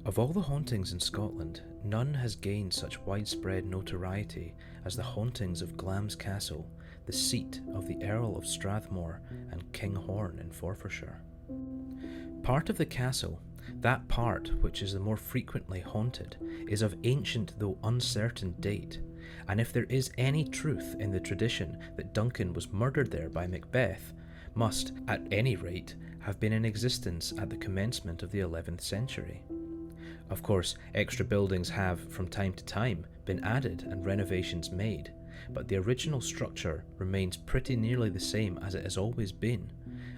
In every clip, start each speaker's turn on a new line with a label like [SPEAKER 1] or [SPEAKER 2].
[SPEAKER 1] Of all the hauntings in Scotland, none has gained such widespread notoriety as the hauntings of Glamis Castle, the seat of the Earl of Strathmore and King Horn in Forfarshire. Part of the castle, that part which is the more frequently haunted, is of ancient though uncertain date, and if there is any truth in the tradition that Duncan was murdered there by Macbeth, must, at any rate, have been in existence at the commencement of the 11th century. Of course, extra buildings have, from time to time, been added and renovations made, but the original structure remains pretty nearly the same as it has always been,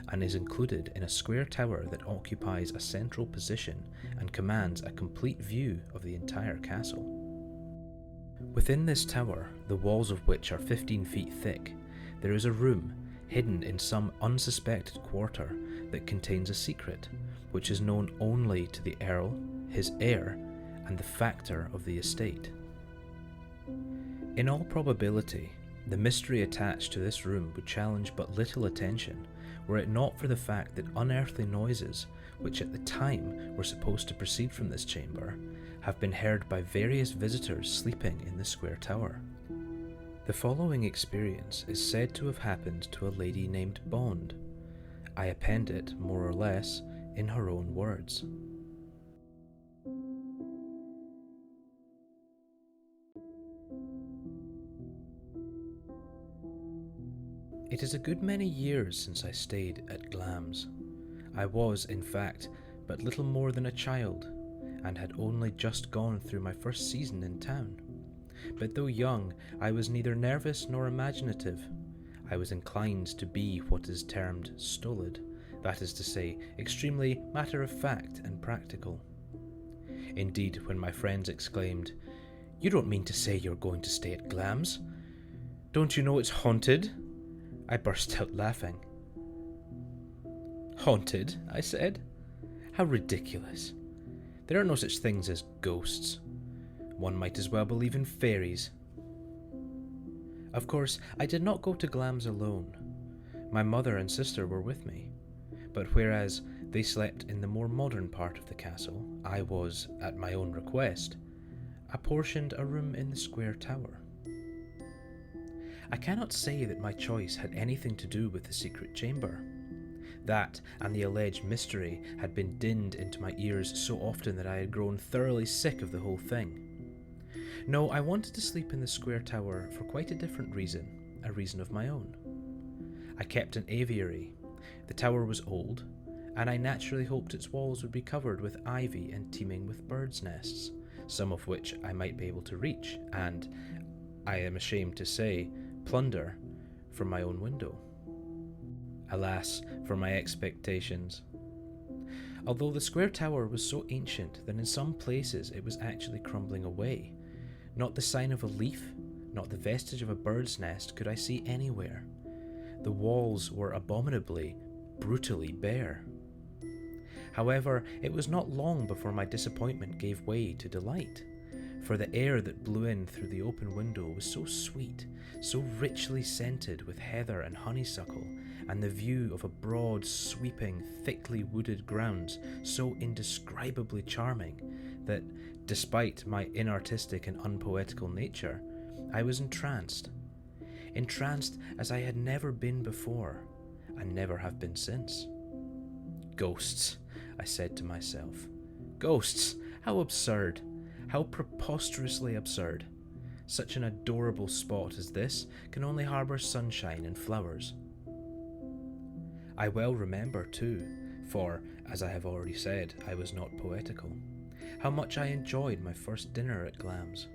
[SPEAKER 1] and is included in a square tower that occupies a central position and commands a complete view of the entire castle. Within this tower, the walls of which are 15 feet thick, there is a room hidden in some unsuspected quarter that contains a secret, which is known only to the Earl, his heir, and the factor of the estate. In all probability, the mystery attached to this room would challenge but little attention were it not for the fact that unearthly noises, which at the time were supposed to proceed from this chamber, have been heard by various visitors sleeping in the square tower. The following experience is said to have happened to a lady named Bond. I append it, more or less, in her own words. It is a good many years since I stayed at Glamis. I was, in fact, but little more than a child, and had only just gone through my first season in town. But though young, I was neither nervous nor imaginative. I was inclined to be what is termed stolid, that is to say, extremely matter-of-fact and practical. Indeed, when my friends exclaimed, "You don't mean to say you're going to stay at Glamis? Don't you know it's haunted?" I burst out laughing. "Haunted?" I said. "How ridiculous. There are no such things as ghosts. One might as well believe in fairies." Of course, I did not go to Glamis alone. My mother and sister were with me, but whereas they slept in the more modern part of the castle, I was, at my own request, apportioned a room in the square tower. I cannot say that my choice had anything to do with the secret chamber. That and the alleged mystery had been dinned into my ears so often that I had grown thoroughly sick of the whole thing. No, I wanted to sleep in the square tower for quite a different reason, a reason of my own. I kept an aviary. The tower was old, and I naturally hoped its walls would be covered with ivy and teeming with birds' nests, some of which I might be able to reach, and, I am ashamed to say, plunder from my own window. Alas, for my expectations. Although the square tower was so ancient that in some places it was actually crumbling away, not the sign of a leaf, not the vestige of a bird's nest could I see anywhere. The walls were abominably, brutally bare. However, it was not long before my disappointment gave way to delight, for the air that blew in through the open window was so sweet, so richly scented with heather and honeysuckle, and the view of a broad, sweeping, thickly wooded grounds so indescribably charming that, despite my inartistic and unpoetical nature, I was entranced as I had never been before, and never have been since. Ghosts, I said to myself. Ghosts! How absurd! How preposterously absurd! Such an adorable spot as this can only harbour sunshine and flowers. I well remember, too, for, as I have already said, I was not poetical, how much I enjoyed my first dinner at Glamis.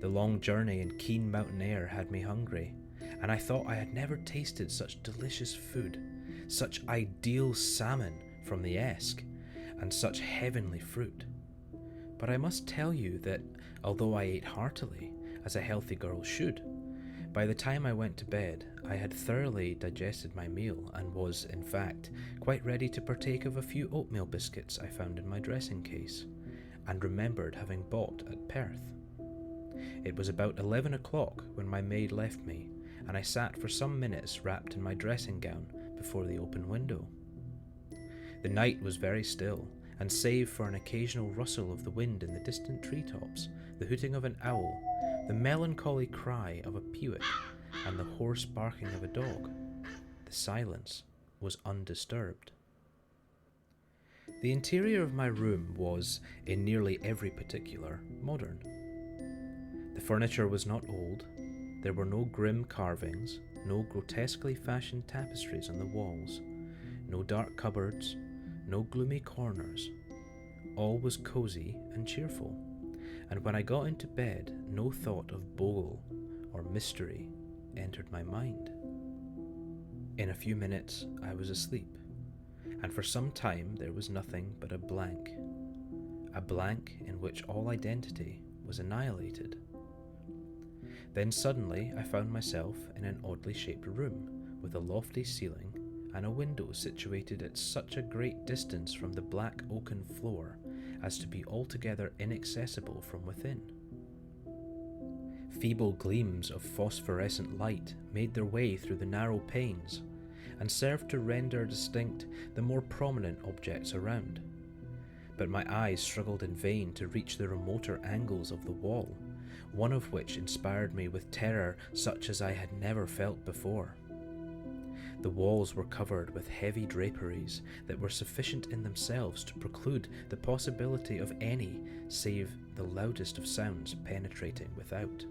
[SPEAKER 1] The long journey and keen mountain air had me hungry, and I thought I had never tasted such delicious food, such ideal salmon from the Esk, and such heavenly fruit. But I must tell you that, although I ate heartily, as a healthy girl should, by the time I went to bed, I had thoroughly digested my meal and was, in fact, quite ready to partake of a few oatmeal biscuits I found in my dressing case, and remembered having bought at Perth. It was about 11 o'clock when my maid left me, and I sat for some minutes wrapped in my dressing gown before the open window. The night was very still, and save for an occasional rustle of the wind in the distant treetops, the hooting of an owl, the melancholy cry of a peewit, and the hoarse barking of a dog, the silence was undisturbed. The interior of my room was, in nearly every particular, modern. The furniture was not old, there were no grim carvings, no grotesquely fashioned tapestries on the walls, no dark cupboards, no gloomy corners. All was cosy and cheerful, and when I got into bed, no thought of bogle or mystery entered my mind. In a few minutes I was asleep, and for some time there was nothing but a blank in which all identity was annihilated. Then suddenly I found myself in an oddly shaped room with a lofty ceiling and a window situated at such a great distance from the black oaken floor as to be altogether inaccessible from within. Feeble gleams of phosphorescent light made their way through the narrow panes and served to render distinct the more prominent objects around. But my eyes struggled in vain to reach the remoter angles of the wall, one of which inspired me with terror such as I had never felt before. The walls were covered with heavy draperies that were sufficient in themselves to preclude the possibility of any save the loudest of sounds penetrating without.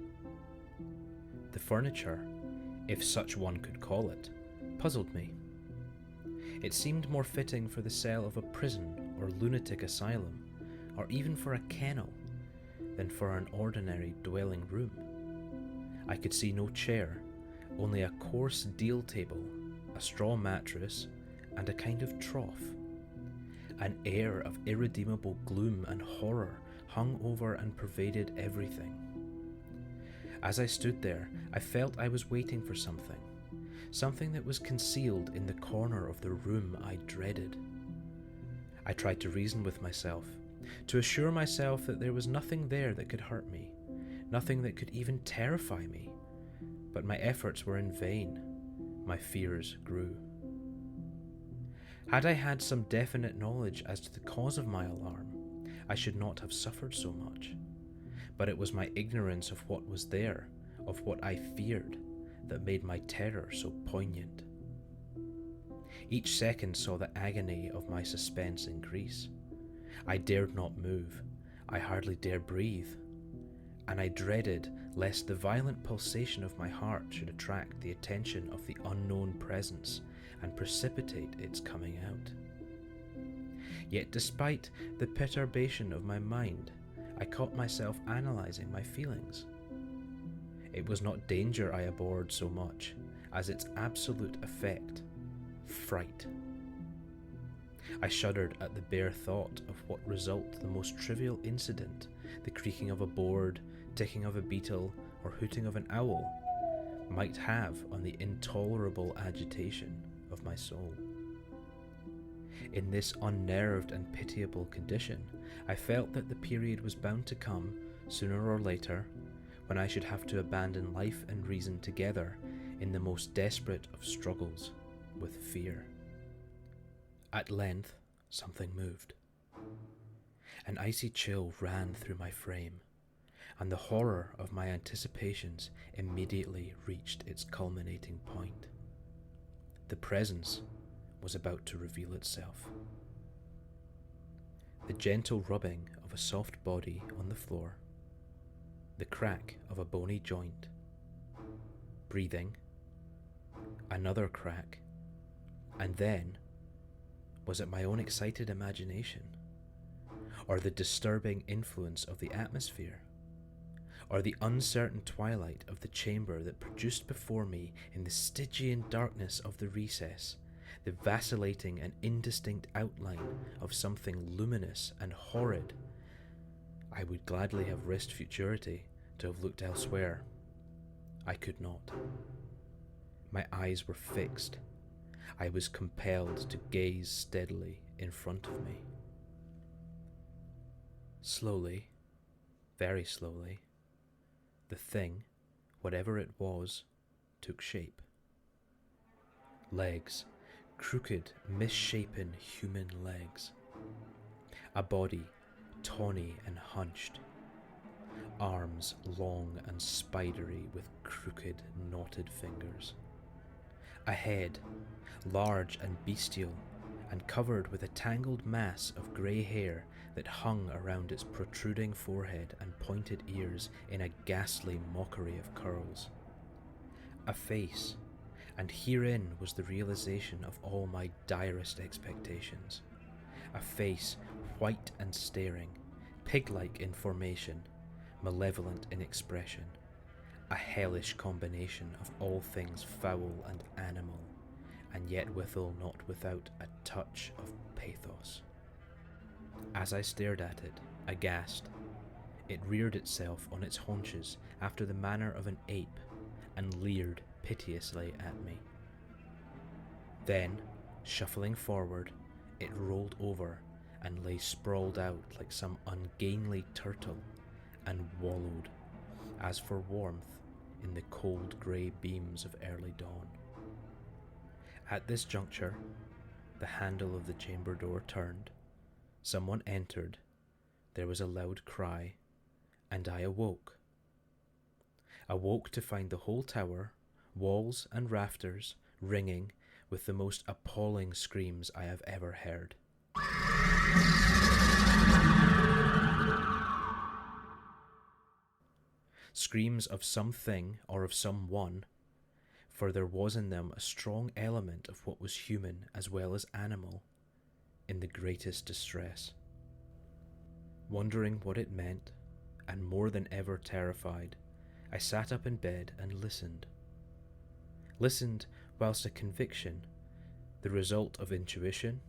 [SPEAKER 1] The furniture, if such one could call it, puzzled me. It seemed more fitting for the cell of a prison or lunatic asylum, or even for a kennel, than for an ordinary dwelling room. I could see no chair, only a coarse deal table, a straw mattress, and a kind of trough. An air of irredeemable gloom and horror hung over and pervaded everything. As I stood there, I felt I was waiting for something that was concealed in the corner of the room I dreaded. I tried to reason with myself, to assure myself that there was nothing there that could hurt me, nothing that could even terrify me, but my efforts were in vain. My fears grew. Had I had some definite knowledge as to the cause of my alarm, I should not have suffered so much. But it was my ignorance of what was there, of what I feared, that made my terror so poignant. Each second saw the agony of my suspense increase. I dared not move, I hardly dared breathe, and I dreaded lest the violent pulsation of my heart should attract the attention of the unknown presence and precipitate its coming out. Yet despite the perturbation of my mind, I caught myself analysing my feelings. It was not danger I abhorred so much as its absolute effect, fright. I shuddered at the bare thought of what result the most trivial incident, the creaking of a board, ticking of a beetle, or hooting of an owl, might have on the intolerable agitation of my soul. In this unnerved and pitiable condition, I felt that the period was bound to come, sooner or later, when I should have to abandon life and reason together in the most desperate of struggles with fear. At length, something moved. An icy chill ran through my frame, and the horror of my anticipations immediately reached its culminating point. The presence was about to reveal itself. The gentle rubbing of a soft body on the floor, the crack of a bony joint, breathing, another crack, and then, was it my own excited imagination, or the disturbing influence of the atmosphere, or the uncertain twilight of the chamber that produced before me in the Stygian darkness of the recess the vacillating and indistinct outline of something luminous and horrid? I would gladly have risked futurity to have looked elsewhere. I could not. My eyes were fixed. I was compelled to gaze steadily in front of me. Slowly, very slowly, the thing, whatever it was, took shape. Legs, crooked, misshapen human legs. A body, tawny and hunched. Arms long and spidery with crooked, knotted fingers. A head, large and bestial, and covered with a tangled mass of grey hair that hung around its protruding forehead and pointed ears in a ghastly mockery of curls. A face, and herein was the realization of all my direst expectations. A face white and staring, pig-like in formation, malevolent in expression. A hellish combination of all things foul and animal, and yet withal not without a touch of pathos. As I stared at it, aghast, it reared itself on its haunches after the manner of an ape, and leered piteously at me. Then, shuffling forward, it rolled over and lay sprawled out like some ungainly turtle, and wallowed, as for warmth, in the cold grey beams of early dawn. At this juncture, the handle of the chamber door turned, someone entered, there was a loud cry, and I awoke. Awoke to find the whole tower, walls and rafters, ringing with the most appalling screams I have ever heard. Screams of something or of someone, for there was in them a strong element of what was human as well as animal, in the greatest distress. Wondering what it meant, and more than ever terrified, I sat up in bed and listened. Listened whilst a conviction, the result of intuition,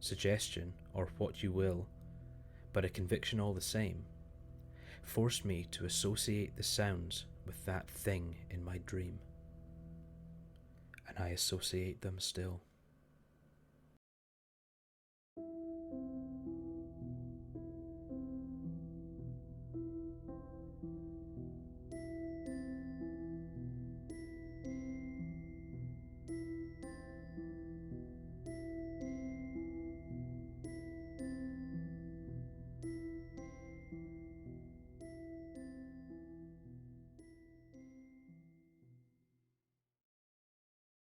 [SPEAKER 1] suggestion, or what you will, but a conviction all the same, forced me to associate the sounds with that thing in my dream. And I associate them still.